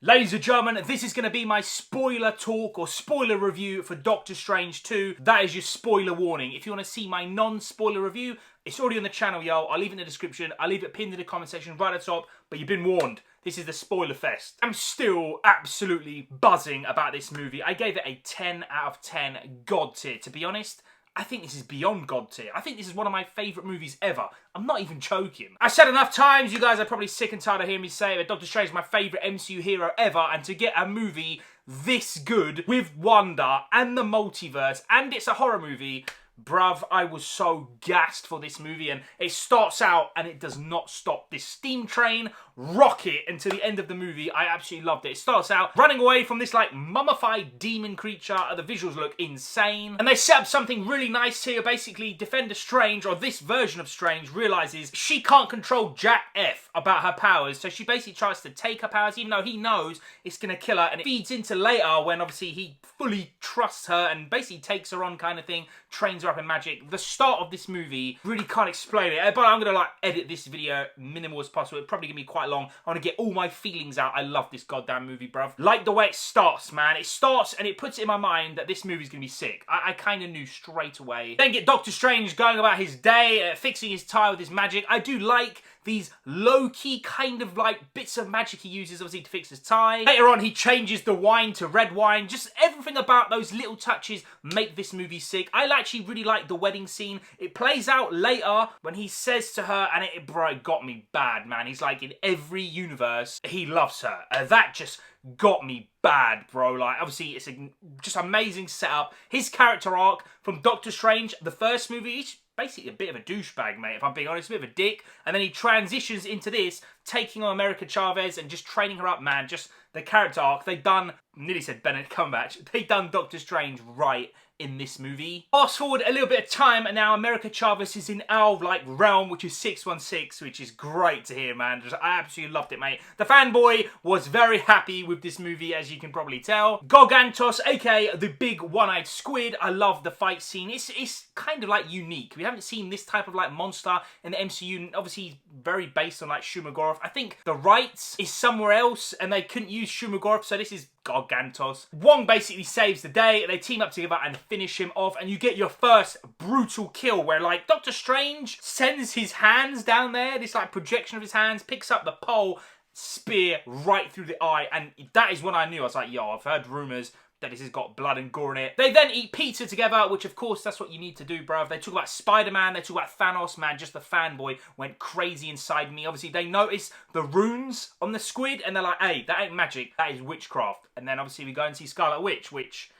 Ladies and gentlemen, this is going to be my spoiler talk or spoiler review for Doctor Strange 2. That is your spoiler warning. If you want to see my non-spoiler review, it's already on the channel, yo. I'll leave it in the description. I'll leave it pinned in the comment section right at the top. But you've been warned. This is the spoiler fest. I'm still absolutely buzzing about this movie. I gave it a 10 out of 10 God tier. To be honest, I think this is beyond God tier. I think this is one of my favourite movies ever. I'm not even joking. I've said enough times, you guys are probably sick and tired of hearing me say that Doctor Strange is my favourite MCU hero ever, and to get a movie this good with Wanda and the multiverse, and it's a horror movie, bruv, I was so gassed for this movie, and it starts out and it does not stop. This steam train rocket until the end of the movie. I absolutely loved it. It starts out running away from this like mummified demon creature. The visuals look insane, and they set up something really nice here. Basically, Defender Strange, or this version of Strange, realizes she can't control Jack F about her powers, so she basically tries to take her powers, even though he knows it's gonna kill her, and it feeds into later when obviously he fully trusts her and basically takes her on, kind of thing, trains her up in magic. The start of this movie, really can't explain it, but I'm gonna like edit this video minimal as possible. It's probably gonna be quite long. I want to get all my feelings out. I love this goddamn movie, bruv. Like the way it starts, man. It starts and it puts it in my mind that this movie's gonna be sick. I kind of knew straight away. Then get Doctor Strange going about his day, fixing his tie with his magic. I do like these low-key kind of like bits of magic he uses obviously to fix his tie. Later on he changes the wine to red wine. Just everything about those little touches make this movie sick. I actually really like the wedding scene. It plays out later when he says to her, and bro, it got me bad, man. He's like, in every universe he loves her. That just got me bad, bro. Like, obviously it's a just amazing setup. His character arc from Doctor Strange, the first movie, he's basically a bit of a douchebag, mate, if I'm being honest, a bit of a dick. And then he transitions into this, taking on America Chavez and just training her up, man. Just the character arc. They've done, nearly said Benedict Cumberbatch, they've done Doctor Strange right in this movie. Fast forward a little bit of time, and now America Chavez is in our like realm, which is 616, which is great to hear, man. I absolutely loved it, mate. The fanboy was very happy with this movie, as you can probably tell. Gargantos, aka the big one-eyed squid. I love the fight scene. It's kind of like unique. We haven't seen this type of like monster in the MCU. Obviously, he's very based on like Shumagorov. I think the rights is somewhere else, and they couldn't use Shumagorov, so this is Gargantos. Wong basically saves the day. They team up together and finish him off, and you get your first brutal kill where like Doctor Strange sends his hands down there, this like projection of his hands, picks up the pole, spear right through the eye, and that is when I knew. I was like, yo, I've heard rumours that this has got blood and gore in it. They then eat pizza together, which of course, that's what you need to do, bruv. They talk about Spider-Man, they talk about Thanos, man, just the fanboy went crazy inside me. Obviously, they notice the runes on the squid, and they're like, hey, that ain't magic, that is witchcraft. And then obviously we go and see Scarlet Witch.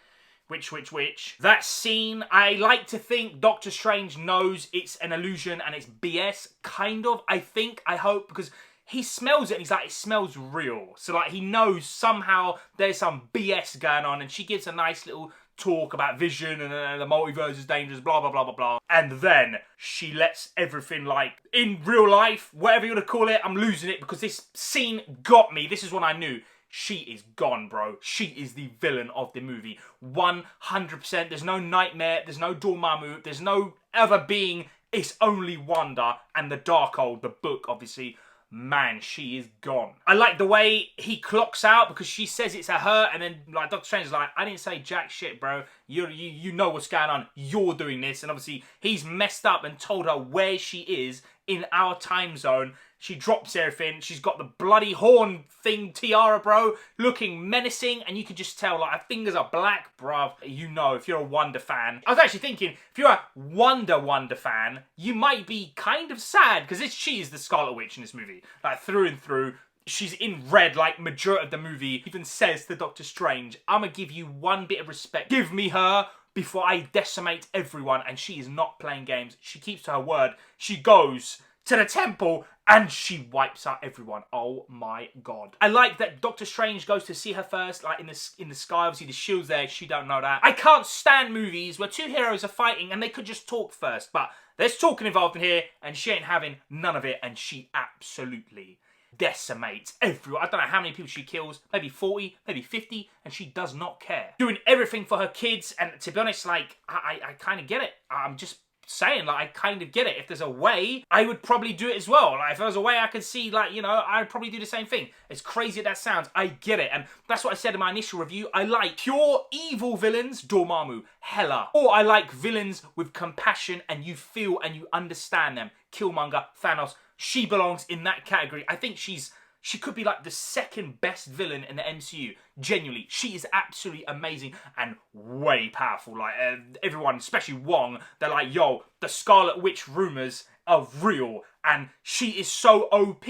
That scene, I like to think Doctor Strange knows it's an illusion and it's BS, kind of, I think, I hope, because he smells it and he's like, it smells real. So like, he knows somehow there's some BS going on, and she gives a nice little talk about Vision and the multiverse is dangerous, blah, blah, blah, blah, blah. And then she lets everything, like, in real life, whatever you want to call it, I'm losing it because this scene got me. This is what I knew. She is gone, bro. She is the villain of the movie. 100%. There's no Nightmare. There's no Dormammu. There's no other being. It's only Wanda and the Darkhold, the book, obviously. Man, she is gone. I like the way he clocks out because she says it's a her, and then like Doctor Strange is like, I didn't say jack shit, bro. You know what's going on. You're doing this. And obviously he's messed up and told her where she is in our time zone. She drops everything. She's got the bloody horn thing tiara, bro, looking menacing, and you can just tell, like, her fingers are black, bruv. You know, if you're a Wonder fan. I was actually thinking, if you're a Wonder fan, you might be kind of sad, because she is the Scarlet Witch in this movie. Like, through and through. She's in red, like, majority of the movie. Even says to Doctor Strange, I'm gonna give you one bit of respect. Give me her before I decimate everyone, and she is not playing games. She keeps to her word. She goes to the temple and she wipes out everyone. Oh my god. I like that Doctor Strange goes to see her first, like in the sky. Obviously the shield's there, she don't know that. I can't stand movies where two heroes are fighting and they could just talk first, but there's talking involved in here and she ain't having none of it, and she absolutely decimates everyone. I don't know how many people she kills, maybe 40, maybe 50, and she does not care. Doing everything for her kids, and to be honest, like, I kind of get it. I'm just saying, like, I kind of get it. If there's a way, I would probably do it as well. Like, if there was a way I could see, like, you know, I'd probably do the same thing. As crazy as that sounds, I get it. And that's what I said in my initial review. I like pure evil villains, Dormammu, Hela. Or I like villains with compassion and you feel and you understand them. Killmonger, Thanos, she belongs in that category. I think she could be like the second best villain in the MCU. Genuinely, she is absolutely amazing and way powerful. Like, everyone, especially Wong, they're like, yo, the Scarlet Witch rumors are real. And she is so OP,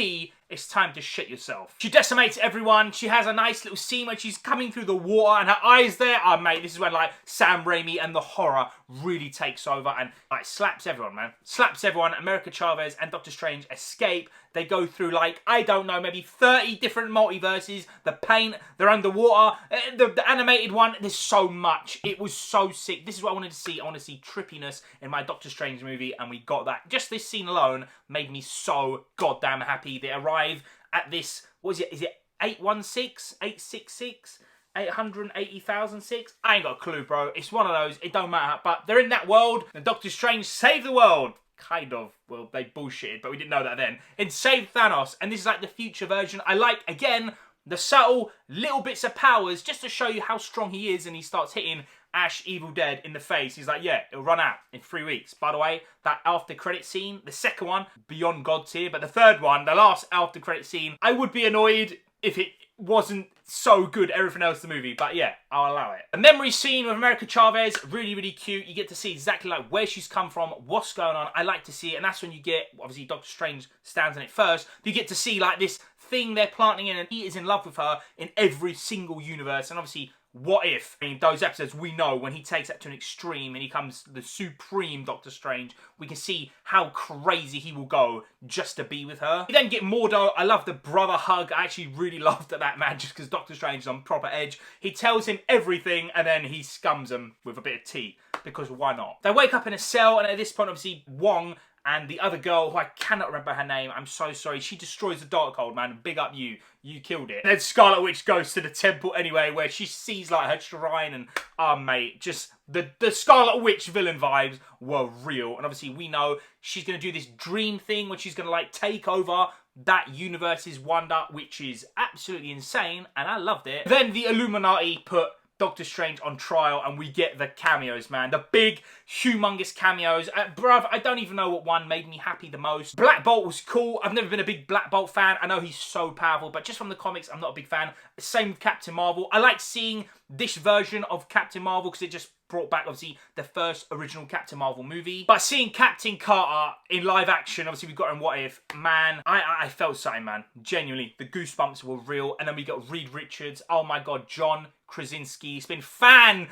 it's time to shit yourself. She decimates everyone. She has a nice little scene when she's coming through the water and her eyes there. Oh, mate, this is when, like, Sam Raimi and the horror really takes over and, like, slaps everyone, man. Slaps everyone. America Chavez and Doctor Strange escape. They go through, like, I don't know, maybe 30 different multiverses. The paint, they're underwater. The animated one, there's so much. It was so sick. This is what I wanted to see. I want to see trippiness in my Doctor Strange movie, and we got that. Just this scene alone made me so goddamn happy. They arrive at this, what is it? Is it 816? 866? 880,006? I ain't got a clue, bro. It's one of those. It don't matter. But they're in that world, and Doctor Strange saved the world. Kind of. Well, they bullshitted, but we didn't know that then. And saved Thanos. And this is like the future version. I like, again, the subtle little bits of powers just to show you how strong he is, and he starts hitting Ash Evil Dead in the face. He's like, yeah, it'll run out in 3 weeks. By the way, that after credit scene, the second one, beyond God tier, but the third one, the last after credit scene, I would be annoyed if it wasn't so good, everything else in the movie, but yeah, I'll allow it. A memory scene with America Chavez, really, really cute. You get to see exactly like where she's come from, what's going on. I like to see it, and that's when you get, obviously Doctor Strange stands in it first, you get to see like this thing they're planting in, and he is in love with her in every single universe, and obviously, what if, in those episodes, we know when he takes that to an extreme and he becomes the supreme Doctor Strange, we can see how crazy he will go just to be with her. You then get Mordo. I love the brother hug. I actually really loved that, man, just because Doctor Strange is on proper edge. He tells him everything and then he scums him with a bit of tea, because why not? They wake up in a cell, and at this point, obviously, Wong and the other girl, who I cannot remember her name, I'm so sorry, she destroys the Darkhold, man. Big up you. You killed it. And then Scarlet Witch goes to the temple anyway, where she sees, like, her shrine, and, oh, mate, just the Scarlet Witch villain vibes were real. And obviously, we know she's going to do this dream thing, where she's going to, like, take over that universe's wonder, which is absolutely insane, and I loved it. Then the Illuminati put Doctor Strange on trial, and we get the cameos, man. The big, humongous cameos. Bruv, I don't even know what one made me happy the most. Black Bolt was cool. I've never been a big Black Bolt fan. I know he's so powerful, but just from the comics, I'm not a big fan. Same with Captain Marvel. I like seeing this version of Captain Marvel because it just brought back, obviously, the first original Captain Marvel movie. But seeing Captain Carter in live action, obviously we got in What If, man, I felt something, man. Genuinely, the goosebumps were real. And then we got Reed Richards. Oh my God, John Krasinski. It's been fan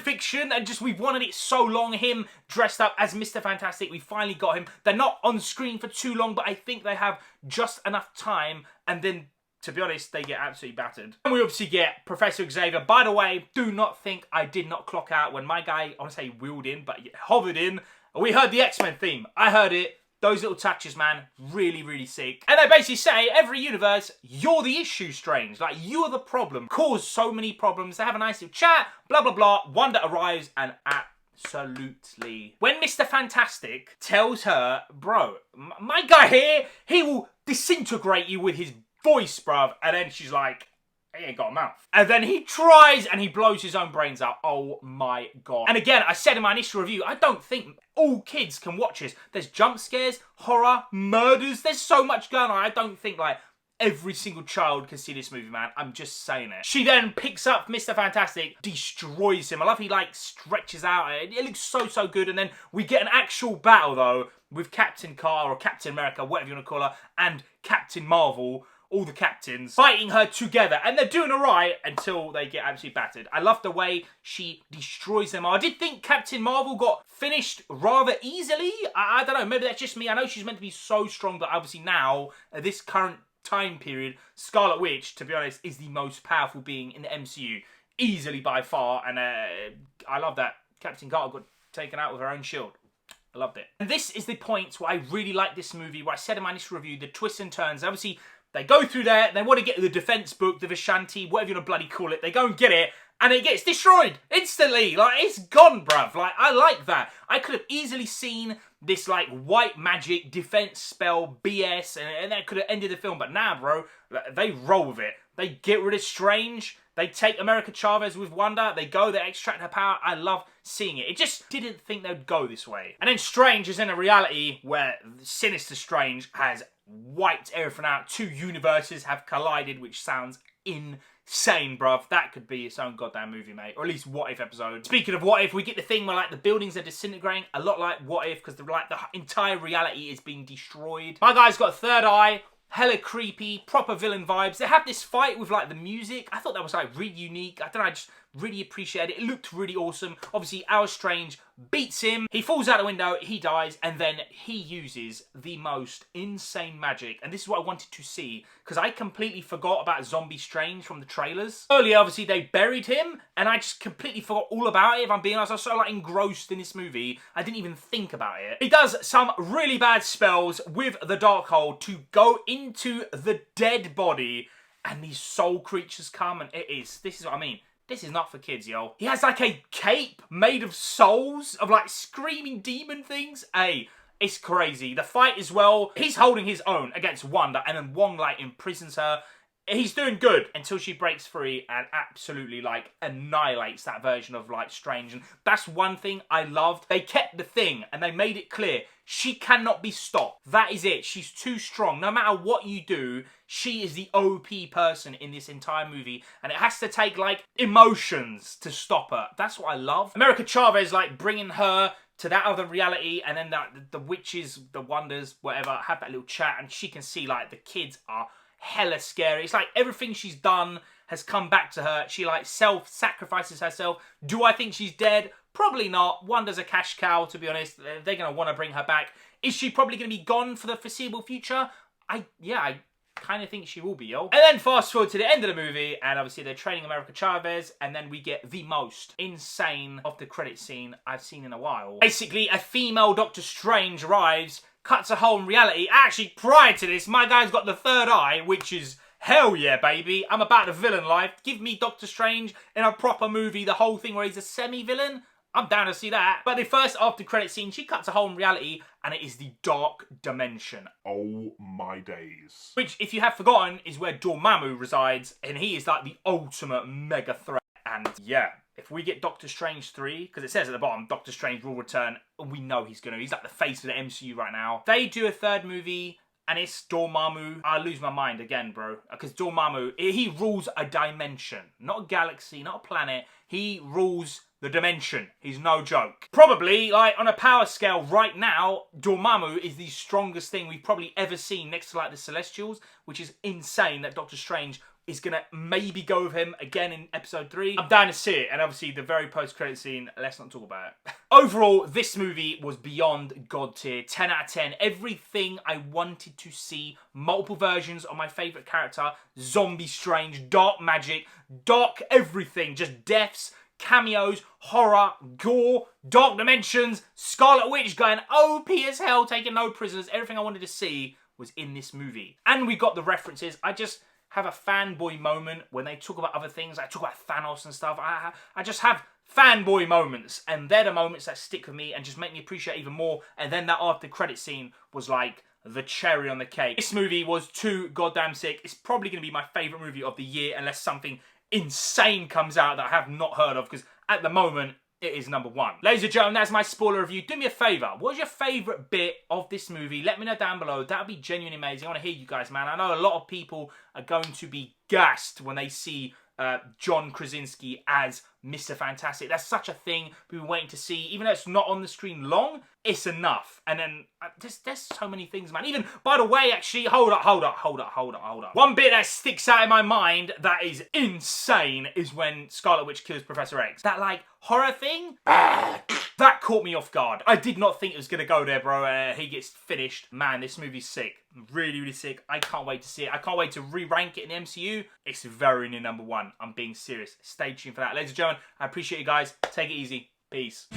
fiction, and just we've wanted it so long. Him dressed up as Mr. Fantastic. We finally got him. They're not on screen for too long, but I think they have just enough time, and then, to be honest, they get absolutely battered. And we obviously get Professor Xavier. By the way, do not think I did not clock out when my guy, I want to say wheeled in, but hovered in. We heard the X-Men theme. I heard it. Those little touches, man, really, really sick. And they basically say, every universe, you're the issue, Strange. Like, you are the problem. Cause so many problems. They have a nice little chat, blah, blah, blah. Wanda arrives, and absolutely. When Mr. Fantastic tells her, bro, my guy here, he will disintegrate you with his voice, bruv. And then she's like, he ain't got a mouth. And then he tries and he blows his own brains out. Oh my God. And again, I said in my initial review, I don't think all kids can watch this. There's jump scares, horror, murders. There's so much going on. I don't think, like, every single child can see this movie, man. I'm just saying it. She then picks up Mr. Fantastic, destroys him. I love he, like, stretches out. It looks so, so good. And then we get an actual battle, though, with Captain Carter or Captain America, whatever you want to call her, and Captain Marvel. All the captains fighting her together, and they're doing alright until they get absolutely battered. I love the way she destroys them. I did think Captain Marvel got finished rather easily. I don't know, maybe that's just me. I know she's meant to be so strong, but obviously now, at this current time period, Scarlet Witch, to be honest, is the most powerful being in the MCU. Easily by far, and I love that Captain Carter got taken out with her own shield. I loved it. And this is the point where I really like this movie, where I said in my initial review, the twists and turns. Obviously, they go through there, they want to get the defense book, the Vishanti, whatever you want to bloody call it. They go and get it, and it gets destroyed instantly. Like, it's gone, bruv. Like, I like that. I could have easily seen this, like, white magic defense spell BS, and that could have ended the film. But nah, bro, they roll with it. They get rid of Strange. They take America Chavez with Wanda. They go, they extract her power. I love seeing it. It just didn't think they'd go this way. And then Strange is in a reality where Sinister Strange has wiped everything out. Two universes have collided, which sounds insane, bruv. That could be its own goddamn movie, mate. Or at least What If episode. Speaking of What If, we get the thing where, like, the buildings are disintegrating. A lot like What If, because the entire reality is being destroyed. My guy's got a third eye. Hella creepy, proper villain vibes. They have this fight with, like, the music. I thought that was, like, really unique. I don't know, I just really appreciated it. It looked really awesome. Obviously, our Strange beats him. He falls out the window, he dies, and then he uses the most insane magic. And this is what I wanted to see, because I completely forgot about Zombie Strange from the trailers. Earlier, obviously, they buried him, and I just completely forgot all about it, if I'm being honest. I was so, like, engrossed in this movie, I didn't even think about it. He does some really bad spells with the Darkhold to go into the dead body, and these soul creatures come, and this is what I mean. This is not for kids, yo. He has, like, a cape made of souls, of, like, screaming demon things. Hey, it's crazy. The fight as well, he's holding his own against Wanda, and then Wong, like, imprisons her. He's doing good until she breaks free and absolutely, like, annihilates that version of, like, Strange. And that's one thing I loved. They kept the thing, and they made it clear. She cannot be stopped. That is it. She's too strong. No matter what you do, she is the OP person in this entire movie. And it has to take, like, emotions to stop her. That's what I love. America Chavez, like, bringing her to that other reality, and then the witches, the wonders, whatever, have that little chat, and she can see, like, the kids are hella scary. It's like everything she's done has come back to her. She, like, self-sacrifices herself. Do I think she's dead? Probably not. Wanda's a cash cow, to be honest. They're going to want to bring her back. Is she probably going to be gone for the foreseeable future? I kind of think she will be, yo. And then fast forward to the end of the movie, and obviously they're training America Chavez, and then we get the most insane of the credit scene I've seen in a while. Basically, a female Doctor Strange arrives, cuts a hole in reality. Actually, prior to this, my guy's got the third eye, which is hell yeah, baby. I'm about the villain life. Give me Doctor Strange in a proper movie, the whole thing where he's a semi-villain. I'm down to see that. But the first after credit scene, she cuts a hole in reality, and it is the Dark Dimension. Oh my days. Which, if you have forgotten, is where Dormammu resides, and he is like the ultimate mega threat. And yeah, if we get Doctor Strange 3, because it says at the bottom, Doctor Strange will return, we know he's like the face of the MCU right now. They do a third movie, and it's Dormammu. I lose my mind again, bro. Because Dormammu, he rules a dimension. Not a galaxy, not a planet. He rules the dimension. He's no joke. Probably, like, on a power scale right now, Dormammu is the strongest thing we've probably ever seen next to, like, the Celestials, which is insane that Doctor Strange is going to maybe go with him again in episode 3. I'm down to see it, and obviously the very post-credit scene, let's not talk about it. Overall, this movie was beyond God tier. 10 out of 10. Everything I wanted to see. Multiple versions of my favourite character. Zombie Strange, dark magic, dark everything. Just deaths, cameos, horror, gore, dark dimensions, Scarlet Witch going OP as hell, taking no prisoners. Everything I wanted to see was in this movie. And we got the references. I just have a fanboy moment when they talk about other things. I talk about Thanos and stuff. I just have fanboy moments, and they're the moments that stick with me and just make me appreciate even more. And then that after credit scene was like the cherry on the cake. This movie was too goddamn sick. It's probably going to be my favourite movie of the year unless something insane comes out that I have not heard of, because at the moment it is number 1. Ladies and gentlemen, that's my spoiler review. Do me a favour. What was your favourite bit of this movie? Let me know down below. That would be genuinely amazing. I want to hear you guys, man. I know a lot of people are going to be gassed when they see John Krasinski as Mr. Fantastic. That's such a thing we've been waiting to see. Even though it's not on the screen long, it's enough. And then there's so many things, man. Even, by the way, actually, hold up. One bit that sticks out in my mind that is insane is when Scarlet Witch kills Professor X. That, like, horror thing, that caught me off guard. I did not think it was gonna go there, bro. He gets finished. Man, this movie's sick. Really, really sick. I can't wait to see it. I can't wait to re-rank it in the MCU. It's very near number 1. I'm being serious. Stay tuned for that. Ladies and gentlemen, I appreciate you guys. Take it easy. Peace.